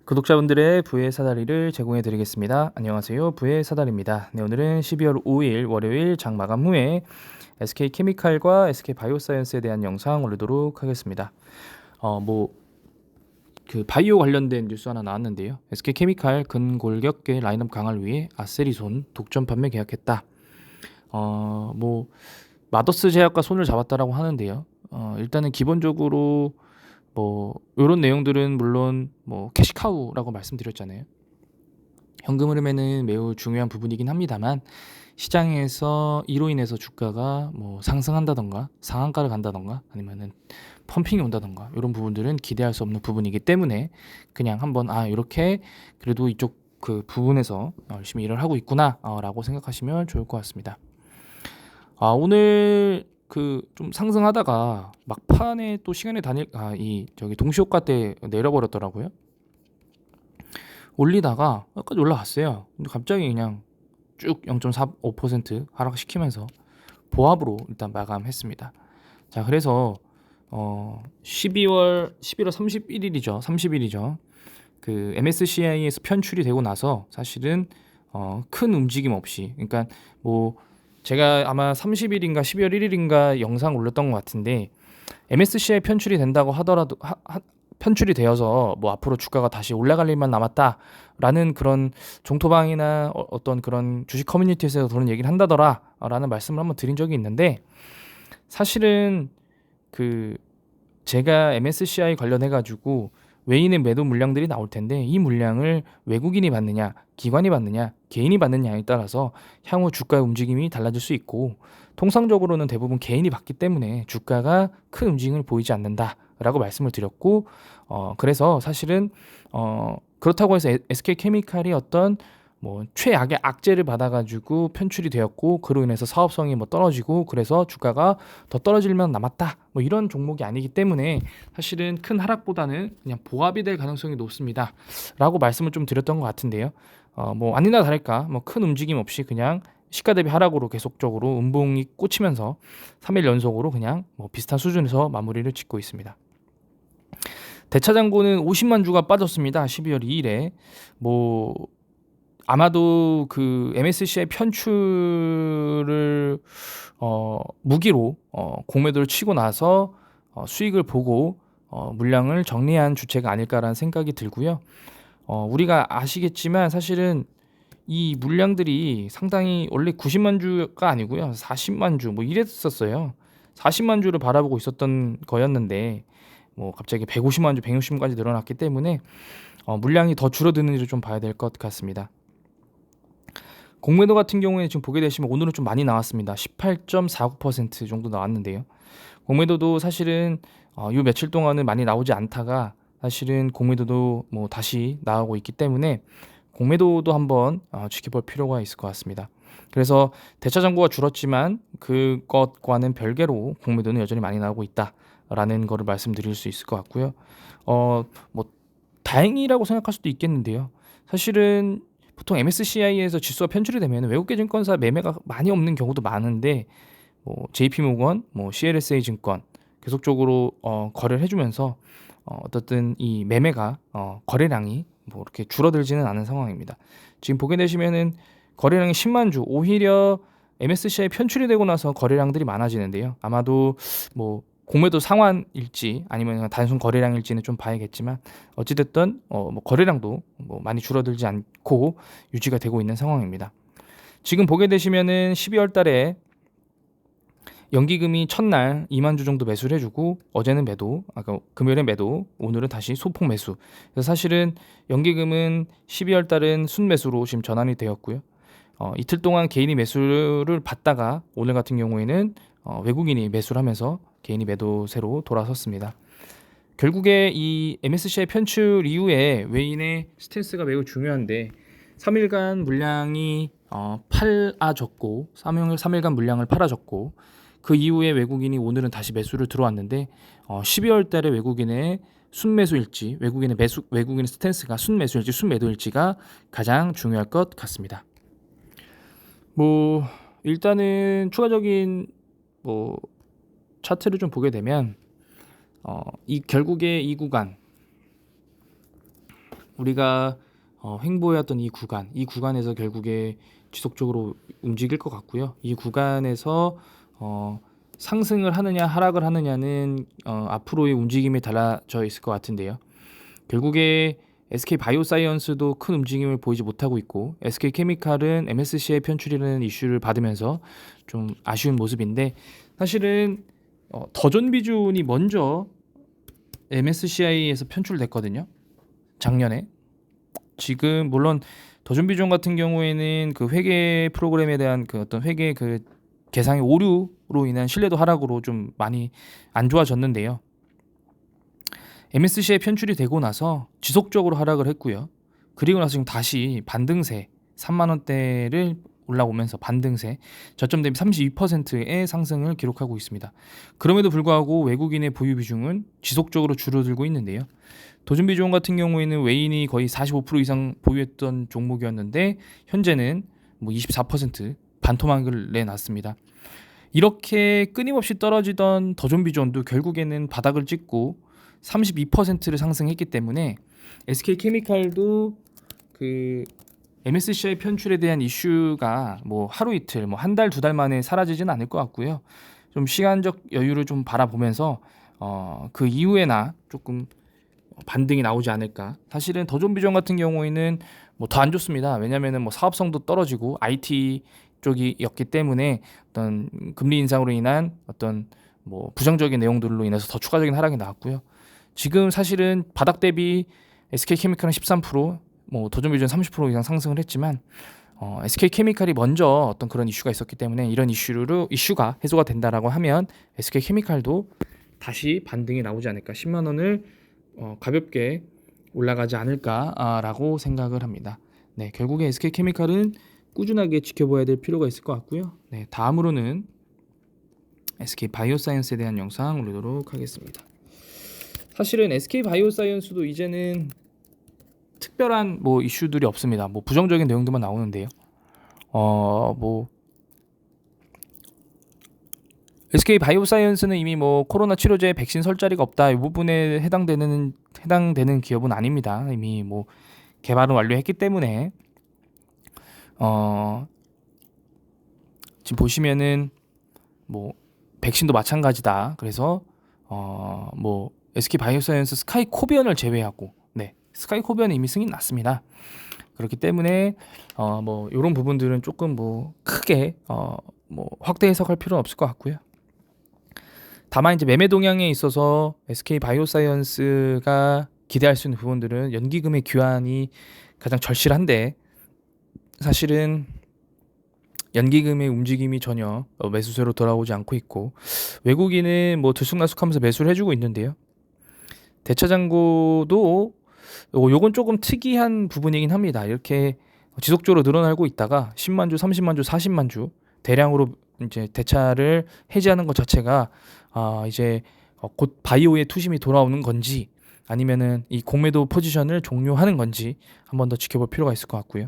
구독자분들의 부의 사다리를 제공해 드리겠습니다. 안녕하세요. 부의 사다리입니다. 네, 오늘은 12월 5일 월요일 장 마감 후에 SK케미칼과 SK바이오사이언스에 대한 영상 올리도록 하겠습니다. 바이오 관련된 뉴스 하나 나왔는데요. SK케미칼 근골격계 라인업 강화를 위해 아세리손 독점 판매 계약했다. 마더스 제약과 손을 잡았다라고 하는데요. 일단은 기본적으로 요런 내용들은 물론 캐시카우라고 말씀드렸잖아요. 현금 흐름에는 매우 중요한 부분이긴 합니다만 시장에서 이로 인해서 주가가 상승한다던가 상한가를 간다던가 아니면은 펌핑이 온다던가 이런 부분들은 기대할 수 없는 부분이기 때문에 그냥 한번 이렇게 그래도 이쪽 그 부분에서 열심히 일을 하고 있구나 라고 생각하시면 좋을 것 같습니다. 오늘 좀 상승하다가 막판에 또 시간이 동시효과 때 내려버렸더라고요. 올리다가 여기까지 올라갔어요. 근데 갑자기 그냥 쭉 0.45% 하락시키면서 보합으로 일단 마감했습니다. 자, 그래서 11월 30일이죠. 그 MSCI에서 편출이 되고 나서 사실은 큰 움직임 없이, 그러니까 제가 아마 30일인가 12월 1일인가 영상 올렸던 것 같은데, MSCI 편출이 된다고 하더라도 편출이 되어서 앞으로 주가가 다시 올라갈 일만 남았다라는 그런 종토방이나 어떤 그런 주식 커뮤니티에서 그런 얘기를 한다더라라는 말씀을 한번 드린 적이 있는데, 사실은 제가 MSCI 관련해 가지고 외인의 매도 물량들이 나올 텐데, 이 물량을 외국인이 받느냐, 기관이 받느냐, 개인이 받느냐에 따라서 향후 주가의 움직임이 달라질 수 있고, 통상적으로는 대부분 개인이 받기 때문에 주가가 큰 움직임을 보이지 않는다라고 말씀을 드렸고, 그래서 사실은 그렇다고 해서 SK케미칼이 어떤 최악의 악재를 받아가지고 편출이 되었고, 그로 인해서 사업성이 떨어지고 그래서 주가가 더 떨어질만 남았다, 이런 종목이 아니기 때문에 사실은 큰 하락보다는 그냥 보합이 될 가능성이 높습니다 라고 말씀을 좀 드렸던 것 같은데요. 아니나 다를까 큰 움직임 없이 그냥 시가 대비 하락으로 계속적으로 음봉이 꽂히면서 3일 연속으로 그냥 비슷한 수준에서 마무리를 짓고 있습니다. 대차장고는 50만 주가 빠졌습니다. 12월 2일에 아마도 그 MSCI 편출을 무기로 공매도를 치고 나서 수익을 보고 물량을 정리한 주체가 아닐까라는 생각이 들고요. 우리가 아시겠지만 사실은 이 물량들이 상당히 원래 90만 주가 아니고요, 40만 주 이랬었어요. 40만 주를 바라보고 있었던 거였는데 갑자기 150만 주, 160만까지 늘어났기 때문에 물량이 더 줄어드는지를 좀 봐야 될 것 같습니다. 공매도 같은 경우에 지금 보게 되시면 오늘은 좀 많이 나왔습니다. 18.49% 정도 나왔는데요. 공매도도 사실은 요 며칠 동안은 많이 나오지 않다가 사실은 공매도도 다시 나오고 있기 때문에 공매도도 한번 지켜볼 필요가 있을 것 같습니다. 그래서 대차 잔고가 줄었지만 그것과는 별개로 공매도는 여전히 많이 나오고 있다라는 거를 말씀드릴 수 있을 것 같고요. 다행이라고 생각할 수도 있겠는데요. 사실은 보통 MSCI에서 지수가 편출이 되면 외국계 증권사 매매가 많이 없는 경우도 많은데, JP모건, CLSA 증권 계속적으로 거래를 해주면서 어떻든 이 매매가 거래량이 이렇게 줄어들지는 않은 상황입니다. 지금 보게 되시면은 거래량이 10만 주, 오히려 MSCI 편출이 되고 나서 거래량들이 많아지는데요. 아마도 공매도 상환일지 아니면 그냥 단순 거래량일지는 좀 봐야겠지만, 어찌됐든 거래량도 많이 줄어들지 않고 유지가 되고 있는 상황입니다. 지금 보게 되시면은 12월 달에 연기금이 첫날 2만 주 정도 매수를 해주고, 어제는 매도, 금요일에 매도, 오늘은 다시 소폭 매수. 그래서 사실은 연기금은 12월 달은 순매수로 지금 전환이 되었고요. 이틀 동안 개인이 매수를 받다가 오늘 같은 경우에는 외국인이 매수를 하면서 개인이 매도세로 돌아섰습니다. 결국에 이 MSCI 편출 이후에 외인의 스탠스가 매우 중요한데, 3일간 물량이 팔아졌고 3일간 물량을 팔아졌고, 그 이후에 외국인이 오늘은 다시 매수를 들어왔는데, 12월 달에 외국인의 순매수일지, 외국인의 스탠스가 순매수일지 순매도일지가 가장 중요할 것 같습니다. 일단은 추가적인 차트를 좀 보게 되면 결국에 이 구간 우리가 횡보해왔던 이 구간에서 결국에 지속적으로 움직일 것 같고요. 이 구간에서 상승을 하느냐 하락을 하느냐는 앞으로의 움직임에 달라져 있을 것 같은데요. 결국에 SK 바이오사이언스도 큰 움직임을 보이지 못하고 있고 SK 케미칼은 MSCI 편출이라는 이슈를 받으면서 좀 아쉬운 모습인데, 사실은 더존 비존이 먼저 MSCI에서 편출됐거든요. 작년에. 지금 물론 더존 비존 같은 경우에는 그 회계 프로그램에 대한 그 어떤 회계 그 계상의 오류로 인한 신뢰도 하락으로 좀 많이 안 좋아졌는데요. MSCI 편출이 되고 나서 지속적으로 하락을 했고요. 그리고 나서 지금 다시 반등세 3만 원대를 올라오면서 반등세 저점 대비 32%의 상승을 기록하고 있습니다. 그럼에도 불구하고 외국인의 보유 비중은 지속적으로 줄어들고 있는데요. 도전 비중 같은 경우에는 외인이 거의 45% 이상 보유했던 종목이었는데 현재는 뭐 24% 반토막을 내놨습니다. 이렇게 끊임없이 떨어지던 더존 비존도 결국에는 바닥을 찍고 32%를 상승했기 때문에 SK케미칼도 그 MSCI 편출에 대한 이슈가 뭐 하루 이틀, 뭐 한 달, 두 달 만에 사라지진 않을 것 같고요. 좀 시간적 여유를 좀 바라보면서 그 이후에나 조금 반등이 나오지 않을까. 사실은 더존 비전 같은 경우에는 뭐 더 안 좋습니다. 왜냐면은 뭐 사업성도 떨어지고 IT 쪽이었기 때문에 어떤 금리 인상으로 인한 어떤 뭐 부정적인 내용들로 인해서 더 추가적인 하락이 나왔고요. 지금 사실은 바닥 대비 SK케미칼은 13%, 뭐 더존 비전 30% 이상 상승을 했지만 SK케미칼이 먼저 어떤 그런 이슈가 있었기 때문에 이런 이슈가 해소가 된다라고 하면 SK케미칼도 다시 반등이 나오지 않을까, 10만 원을 가볍게 올라가지 않을까라고 생각을 합니다. 네, 결국에 SK케미칼은 꾸준하게 지켜봐야 될 필요가 있을 것 같고요. 네, 다음으로는 SK 바이오사이언스에 대한 영상 올리도록 하겠습니다. 사실은 SK 바이오사이언스도 이제는 특별한 뭐 이슈들이 없습니다. 뭐 부정적인 내용들만 나오는데요. 뭐 SK 바이오사이언스는 이미 뭐 코로나 치료제 백신 설 자리가 없다, 이 부분에 해당되는 기업은 아닙니다. 이미 뭐 개발은 완료했기 때문에 지금 보시면은 뭐 백신도 마찬가지다. 그래서 뭐 SK 바이오사이언스 스카이코비언을 제외하고, 네, 스카이코비언은 이미 승인 났습니다. 그렇기 때문에 뭐 이런 부분들은 조금 뭐 크게 뭐 확대 해석할 필요는 없을 것 같고요. 다만 이제 매매 동향에 있어서 SK 바이오사이언스가 기대할 수 있는 부분들은 연기금의 교환이 가장 절실한데, 사실은 연기금의 움직임이 전혀 매수세로 돌아오지 않고 있고 외국인은 뭐 들쑥날쑥하면서 매수를 해주고 있는데요. 대차장고도 요건 조금 특이한 부분이긴 합니다. 이렇게 지속적으로 늘어나고 있다가 10만 주, 30만 주, 40만 주 대량으로 이제 대차를 해지하는 것 자체가 이제 곧 바이오의 투심이 돌아오는 건지 아니면은 이 공매도 포지션을 종료하는 건지 한번 더 지켜볼 필요가 있을 것 같고요.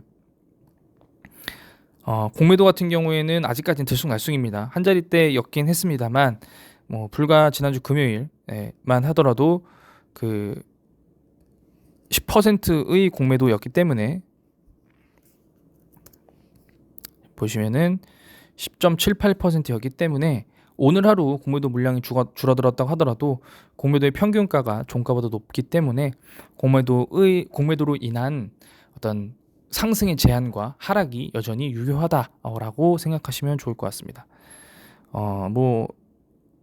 공매도 같은 경우에는 아직까지는 들쑥날쑥입니다. 한 자리대였긴 했습니다만 뭐 불과 지난주 금요일만 하더라도 그 10%의 공매도였기 때문에 보시면은 10.78%였기 때문에 오늘 하루 공매도 물량이 줄어들었다고 하더라도 공매도의 평균가가 종가보다 높기 때문에 공매도로 인한 어떤 상승의 제한과 하락이 여전히 유효하다라고 생각하시면 좋을 것 같습니다. 뭐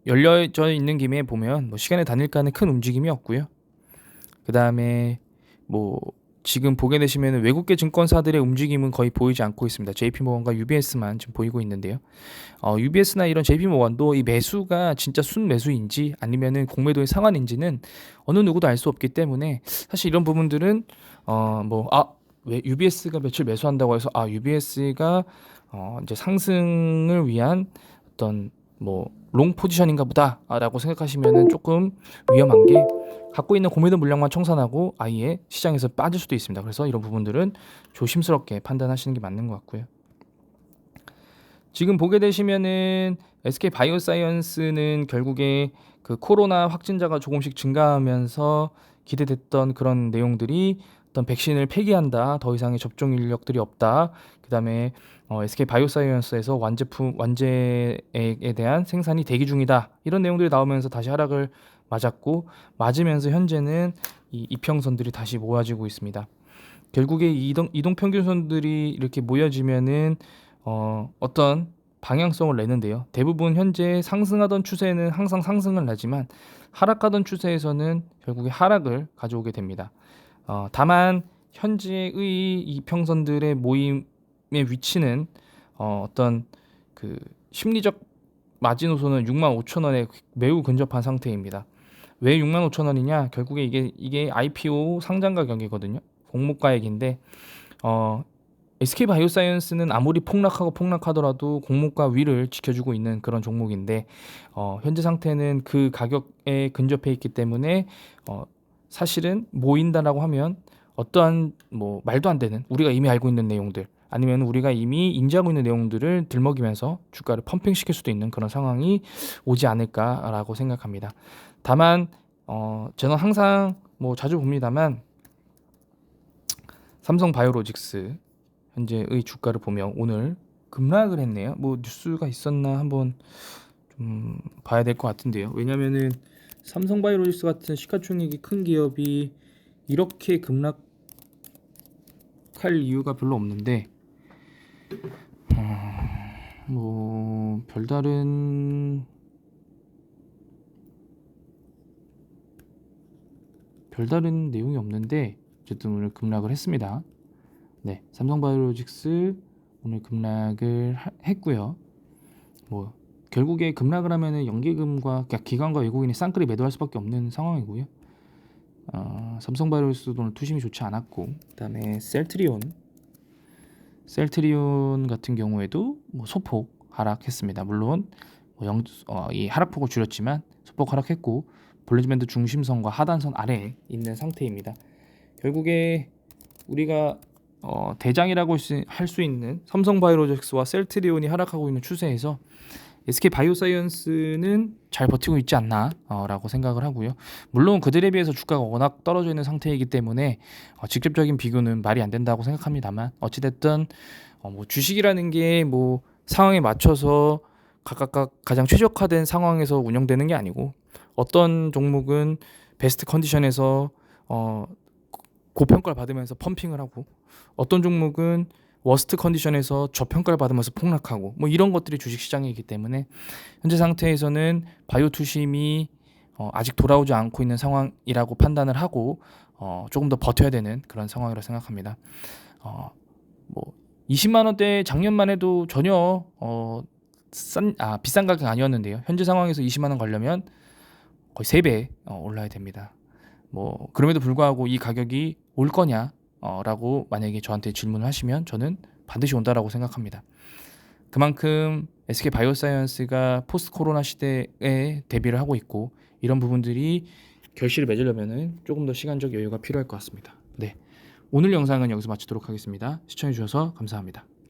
열려져 있는 김에 보면 뭐 시간의 단일간에 큰 움직임이 없고요. 그 다음에 뭐 지금 보게 되시면 외국계 증권사들의 움직임은 거의 보이지 않고 있습니다. JP모건과 UBS만 지금 보이고 있는데요. UBS나 이런 JP모건도 이 매수가 진짜 순매수인지 아니면은 공매도의 상한인지는 어느 누구도 알 수 없기 때문에 사실 이런 부분들은 왜 UBS가 며칠 매수한다고 해서 UBS가 이제 상승을 위한 어떤 뭐 롱 포지션인가 보다라고 생각하시면은 조금 위험한 게, 갖고 있는 공매도 물량만 청산하고 아예 시장에서 빠질 수도 있습니다. 그래서 이런 부분들은 조심스럽게 판단하시는 게 맞는 것 같고요. 지금 보게 되시면은 SK 바이오사이언스는 결국에 그 코로나 확진자가 조금씩 증가하면서 기대됐던 그런 내용들이 어떤 백신을 폐기한다. 더 이상의 접종 인력들이 없다. 그다음에 SK 바이오사이언스에서 완제에 대한 생산이 대기 중이다. 이런 내용들이 나오면서 다시 하락을 맞으면서 현재는 이 이평선들이 다시 모아지고 있습니다. 결국에 이동 평균선들이 이렇게 모여지면은 어떤 방향성을 내는데요. 대부분 현재 상승하던 추세는 항상 상승을 하지만 하락하던 추세에서는 결국에 하락을 가져오게 됩니다. 다만 현재의 이평선들의 모임의 위치는 어떤 그 심리적 마지노선은 65,000원에 매우 근접한 상태입니다. 왜 65,000원이냐? 결국에 이게 IPO 상장 가격이거든요. 공모가액인데 SK 바이오사이언스는 아무리 폭락하더라도 공모가 위를 지켜주고 있는 그런 종목인데 현재 상태는 그 가격에 근접해 있기 때문에 사실은 모인다라고 하면 어떠한 뭐 말도 안 되는 우리가 이미 알고 있는 내용들 아니면 우리가 이미 인지하고 있는 내용들을 들먹이면서 주가를 펌핑시킬 수도 있는 그런 상황이 오지 않을까라고 생각합니다. 다만 저는 항상 뭐 자주 봅니다만 삼성바이오로직스 현재의 주가를 보면 오늘 급락을 했네요. 뭐 뉴스가 있었나 한번 좀 봐야 될 것 같은데요. 왜냐면은 삼성바이오로직스 같은 시가총액이 큰 기업이 이렇게 급락할 이유가 별로 없는데 뭐 별다른 내용이 없는데 어쨌든 오늘 급락을 했습니다. 네, 삼성바이오로직스 오늘 급락을 했고요. 뭐 결국에 급락을 하면은 연기금과 그러니까 기관과 외국인이 쌍끌이 매도할 수밖에 없는 상황이고요. 삼성바이오로직스도 오늘 투심이 좋지 않았고, 그다음에 셀트리온 같은 경우에도 뭐 소폭 하락했습니다. 물론 이 하락폭을 줄였지만 소폭 하락했고 볼리지밴드 중심선과 하단선 아래에 있는 상태입니다. 결국에 우리가 대장이라고 할 수 있는 삼성바이오로직스와 셀트리온이 하락하고 있는 추세에서 SK 바이오사이언스는 잘 버티고 있지 않나라고 생각을 하고요. 물론 그들에 비해서 주가가 워낙 떨어져 있는 상태이기 때문에 직접적인 비교는 말이 안 된다고 생각합니다만 어찌됐든 뭐 주식이라는 게 뭐 상황에 맞춰서 각각 가장 최적화된 상황에서 운영되는 게 아니고 어떤 종목은 베스트 컨디션에서 고평가를 받으면서 펌핑을 하고 어떤 종목은 워스트 컨디션에서 저평가를 받으면서 폭락하고 뭐 이런 것들이 주식시장이기 때문에 현재 상태에서는 바이오 투심이 아직 돌아오지 않고 있는 상황이라고 판단을 하고 조금 더 버텨야 되는 그런 상황이라고 생각합니다. 뭐 20만 원대 작년만 해도 전혀 비싼 가격 아니었는데요. 현재 상황에서 20만 원 가려면 거의 3배 올라야 됩니다. 뭐 그럼에도 불구하고 이 가격이 올 거냐 라고 만약에 저한테 질문을 하시면 저는 반드시 온다라고 생각합니다. 그만큼 SK 바이오사이언스가 포스트 코로나 시대에 대비를 하고 있고 이런 부분들이 결실을 맺으려면 조금 더 시간적 여유가 필요할 것 같습니다. 네, 오늘 영상은 여기서 마치도록 하겠습니다. 시청해 주셔서 감사합니다.